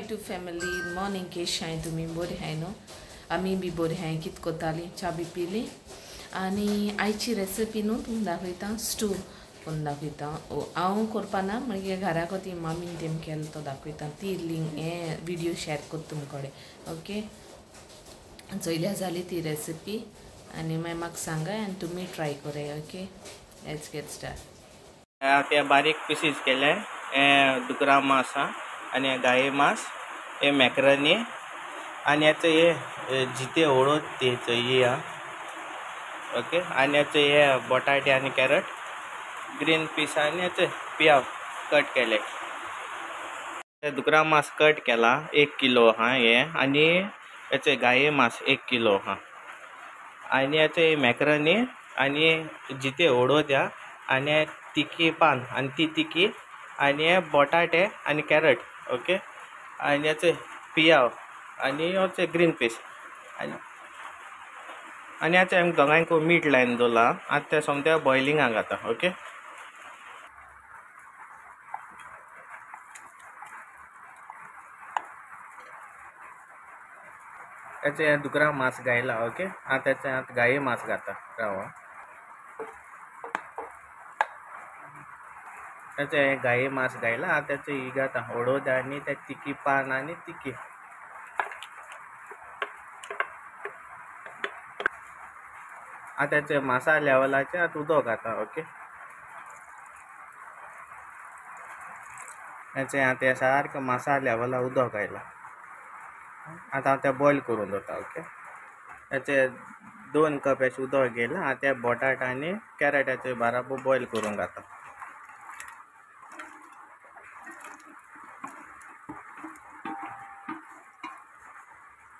to family morning केश हाय तुम्ही बरी हाय न्हू आमी बी बरी हाय कित कोताली च्या बी पिली आनी आयची रेसिपी न्हू तुमकां दाखयता स्टू करून दाखयता हांव करपा ना म्हणजे घराक ती मामीन तेम केलो तो दाखयता ती लिंक हे व्हिडिओ शेअर करता तुमचे कडेन ओके चोयल्या जाली ती रेसिपी आनी मागीर म्हाका सांगाय आनी तुमी ट्राय कराय ओके लेट्स गेट स्टार्ट ते बारीक पीसीस केले दुकरा मांस आणि गाये मांस हे मॅकरनी आणि याचं हे जिते ओळत ते चोई ओके आणि याचं हे बटाटे आणि कॅरट ग्रीन पीस आणि याचे पियाव कट केले दुकरा मांस कट केला 1 किलो हे आणि याचे गाये मांस 1 किलो आणि याचे मॅकरनी आणि जिते ओढवत आणि तिकी पान आणि ती तिकी आणि बटाटे आणि कॅरट ओके आणि याचे पियाव आणि याचे ग्रीन पीस आणि याचे आमकां दोगांक मीठ लायन दवरला आतां ते सोमते बॉयलिंगाक घाता ओके याचे दुकरा मांस गायला ओके आता त्याचे गाये मांस घाता रावा त्याचे गाये मांस गायला आता त्याचे ही घाता हळद आणि त्या तिकी पान आणि तिकी आता त्याचे मासा लेवलाचे आता उदक घाता ओके याचे आता सारखं मासा लेवला उदक घायला आता हांव ते बॉयल करून दवरता ओके याचे 2 कप अशें उदक घेयला आता बटाटा आणि कॅरटाचे बराबर बॉयल करून घाता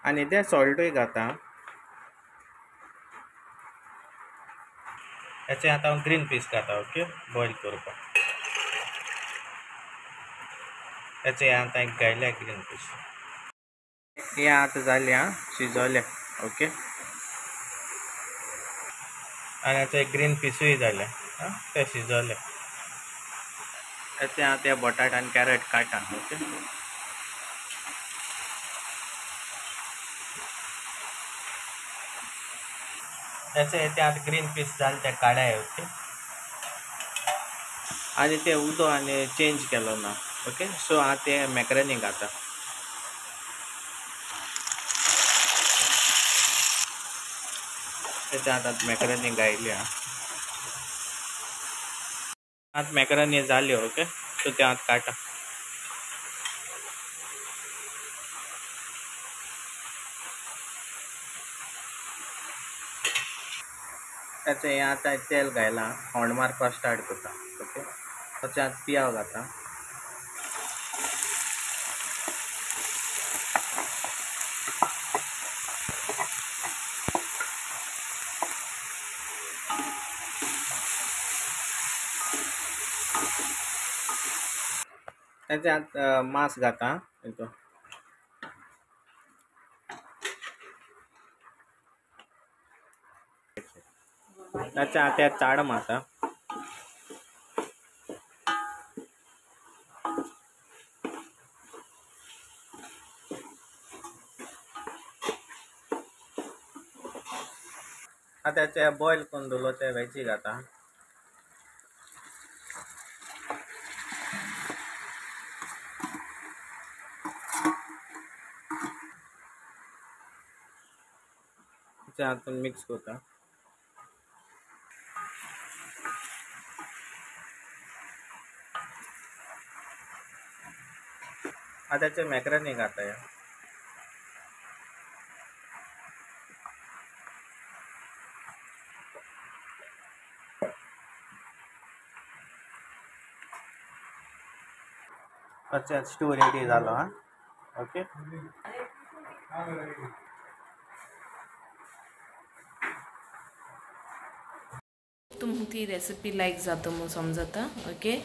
आणि ते सॉल्टूय घाता याचे आता ग्रीन पीस घाता ओके बॉयल करपाक याचे आता एक गायले ग्रीन पीस हे आता जाले शिजवले ओके आणि याचे ग्रीन पीसूय जाले ते शिजवले याचे आता बटाटा आणि कॅरट काटा ओके त्याचे ते आता ग्रीन पीस झाले ते काढाय ओके आणि ते उदक आणि चेंज केलो ना ओके सो आता ते मॅकरनी घाता त्याचे आता मॅकरनी गायली आता मॅकरनी झाली ओके सो ते आता काटा त्याचे हे आता तेल घायला होंड मारपाक स्टार्ट करता ओके त्याचे आता पियाव घाता त्याचे आता मांस घाता त्याचे आता चाड मासा आता त्याचे बॉयल करून दवरलो ते वेजी घाता ते आता मिक्स करता आता त्याचे मॅकरनी घाता अच्छा स्टू रेडी झालो ओके तुमकां ती रेसिपी लायक जाता म्हणून समजता ओके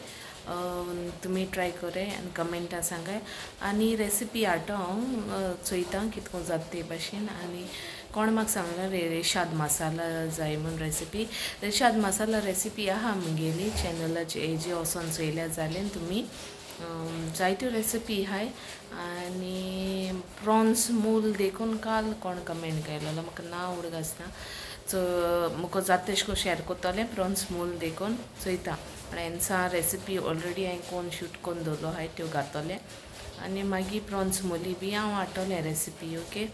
तुमी ट्राय कराय आनी कमेंटा सांगाय आनी रेसिपी आटो हांव चोयता कितको जाता ते भाशेन आनी कोण म्हाका सांगला रेशाद मसाला जाय म्हूण रेसिपी रेशाद मसाला रेसिपी आहा म्हगेली चॅनलाचेर हेजी वचोन चोयल्या जाल्यार तुमी जायत्यो रेसिपी आहाय आनी प्रॉन्स मूल देखून काल कोण कमेंट केलेलो म्हाका नांव उडक आसना सो मुको जाता तेश को शेअर कोत्तोलें प्रॉन्स मूल देखून चोयता फ्रेंड्सा रेसिपी ऑलरेडी हांवें कोण शूट करून दवरलो आहाय त्यो घातोलें आनी मागीर प्रॉन्स मोली बी हांव हाडटोलें recipe okay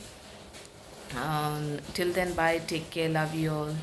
till then bye take care love you all